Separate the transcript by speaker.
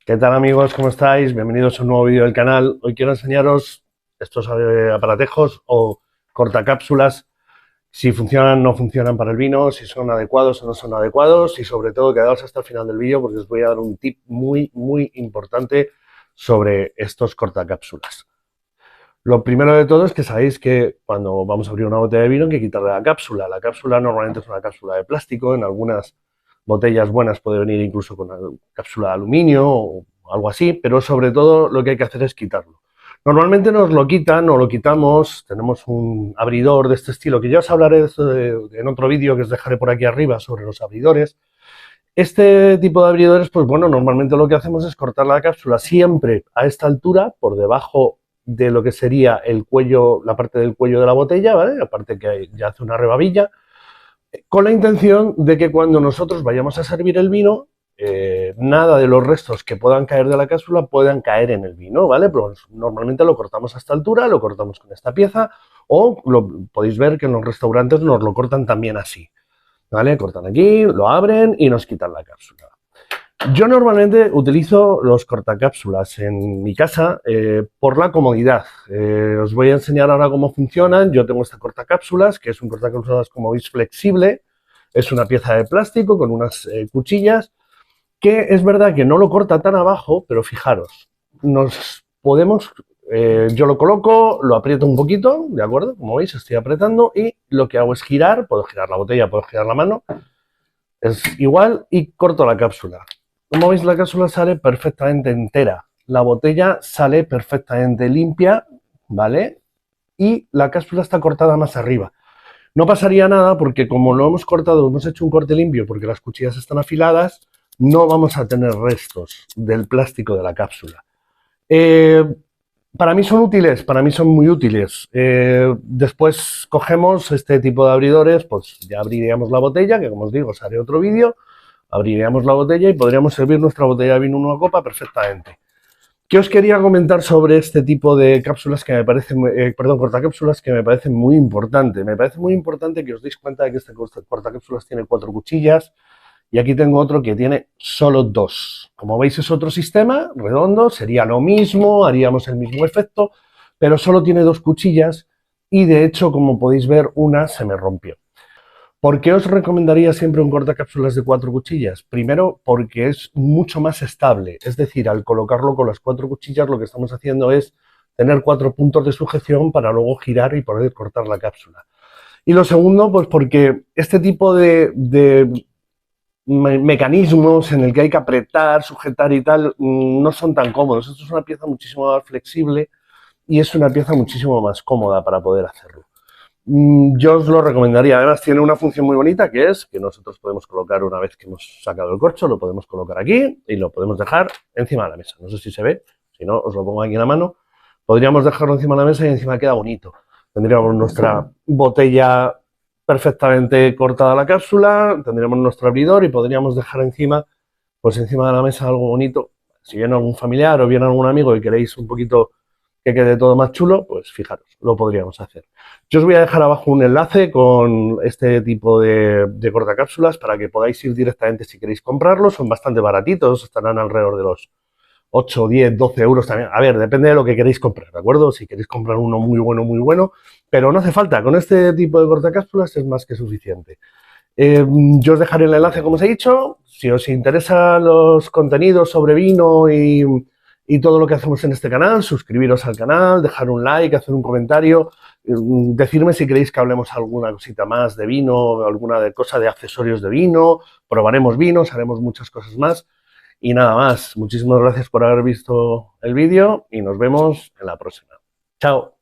Speaker 1: ¿Qué tal amigos? ¿Cómo estáis? Bienvenidos a un nuevo vídeo del canal. Hoy quiero enseñaros estos aparatejos o cortacápsulas, si funcionan o no funcionan para el vino, si son adecuados o no son adecuados y sobre todo quedaos hasta el final del vídeo porque os voy a dar un tip muy importante sobre estos cortacápsulas. Lo primero de todo es que sabéis que cuando vamos a abrir una botella de vino hay que quitarle la cápsula. La cápsula normalmente es una cápsula de plástico, en algunas botellas buenas puede venir incluso con una cápsula de aluminio o algo así, pero sobre todo lo que hay que hacer es quitarlo. Normalmente nos lo quitan o lo quitamos, tenemos un abridor de este estilo, que ya os hablaré en otro vídeo que os dejaré por aquí arriba sobre los abridores. Este tipo de abridores, pues bueno, normalmente lo que hacemos es cortar la cápsula siempre a esta altura, por debajo de lo que sería el cuello, la parte del cuello de la botella, ¿vale? La parte que ya hace una rebabilla, con la intención de que cuando nosotros vayamos a servir el vino, nada de los restos que puedan caer de la cápsula puedan caer en el vino, ¿vale? Pues normalmente lo cortamos a esta altura, lo cortamos con esta pieza, o podéis ver que en los restaurantes nos lo cortan también así, ¿vale? Cortan aquí, lo abren y nos quitan la cápsula. Yo normalmente utilizo los cortacápsulas en mi casa por la comodidad. Os voy a enseñar ahora cómo funcionan. Yo tengo esta cortacápsulas, que es un cortacápsulas, como veis, flexible. Es una pieza de plástico con unas cuchillas, que es verdad que no lo corta tan abajo, pero fijaros, yo lo coloco, lo aprieto un poquito, ¿de acuerdo? Como veis, estoy apretando y lo que hago es girar, puedo girar la botella, puedo girar la mano, es igual y corto la cápsula. Como veis, la cápsula sale perfectamente entera. La botella sale perfectamente limpia, ¿vale? Y la cápsula está cortada más arriba. No pasaría nada porque como lo hemos cortado, hemos hecho un corte limpio porque las cuchillas están afiladas, no vamos a tener restos del plástico de la cápsula. Para mí son útiles, para mí son muy útiles. Después cogemos este tipo de abridores, pues ya abriríamos la botella, que como os digo, os haré otro vídeo. Abriríamos la botella y podríamos servir nuestra botella de vino en una copa perfectamente. ¿Qué os quería comentar sobre este tipo de cápsulas que me parecen, cortacápsulas que me parecen muy importante? Me parece muy importante que os deis cuenta de que este cortacápsulas tiene 4 cuchillas y aquí tengo otro que tiene solo 2. Como veis es otro sistema redondo, sería lo mismo, haríamos el mismo efecto, pero solo tiene 2 cuchillas y de hecho, como podéis ver, una se me rompió. ¿Por qué os recomendaría siempre un cortacápsulas de 4 cuchillas? Primero, porque es mucho más estable. Es decir, al colocarlo con las 4 cuchillas, lo que estamos haciendo es tener 4 puntos de sujeción para luego girar y poder cortar la cápsula. Y lo segundo, pues porque este tipo de mecanismos en el que hay que apretar, sujetar y tal, no son tan cómodos. Esto es una pieza muchísimo más flexible y es una pieza muchísimo más cómoda para poder hacerlo. Yo os lo recomendaría. Además tiene una función muy bonita, que es que nosotros podemos colocar, una vez que hemos sacado el corcho, lo podemos colocar aquí y lo podemos dejar encima de la mesa. No sé si se ve, si no os lo pongo aquí en la mano. Podríamos dejarlo encima de la mesa y encima queda bonito. Tendríamos nuestra botella perfectamente cortada la cápsula, tendríamos nuestro abridor y podríamos dejar encima, pues encima de la mesa algo bonito. Si viene algún familiar o viene algún amigo y queréis un poquito que quede todo más chulo, pues fijaros, lo podríamos hacer. Yo os voy a dejar abajo un enlace con este tipo de cortacápsulas para que podáis ir directamente si queréis comprarlos. Son bastante baratitos, estarán alrededor de los 8, 10, 12 euros también. A ver, depende de lo que queréis comprar, ¿de acuerdo? Si queréis comprar uno muy bueno, pero no hace falta. Con este tipo de cortacápsulas es más que suficiente. Yo os dejaré el enlace, como os he dicho. Si os interesan los contenidos sobre vino y todo lo que hacemos en este canal, suscribiros al canal, dejar un like, hacer un comentario, decirme si queréis que hablemos alguna cosita más de vino, alguna cosa de accesorios de vino, probaremos vinos, haremos muchas cosas más. Y nada más, muchísimas gracias por haber visto el vídeo y nos vemos en la próxima. Chao.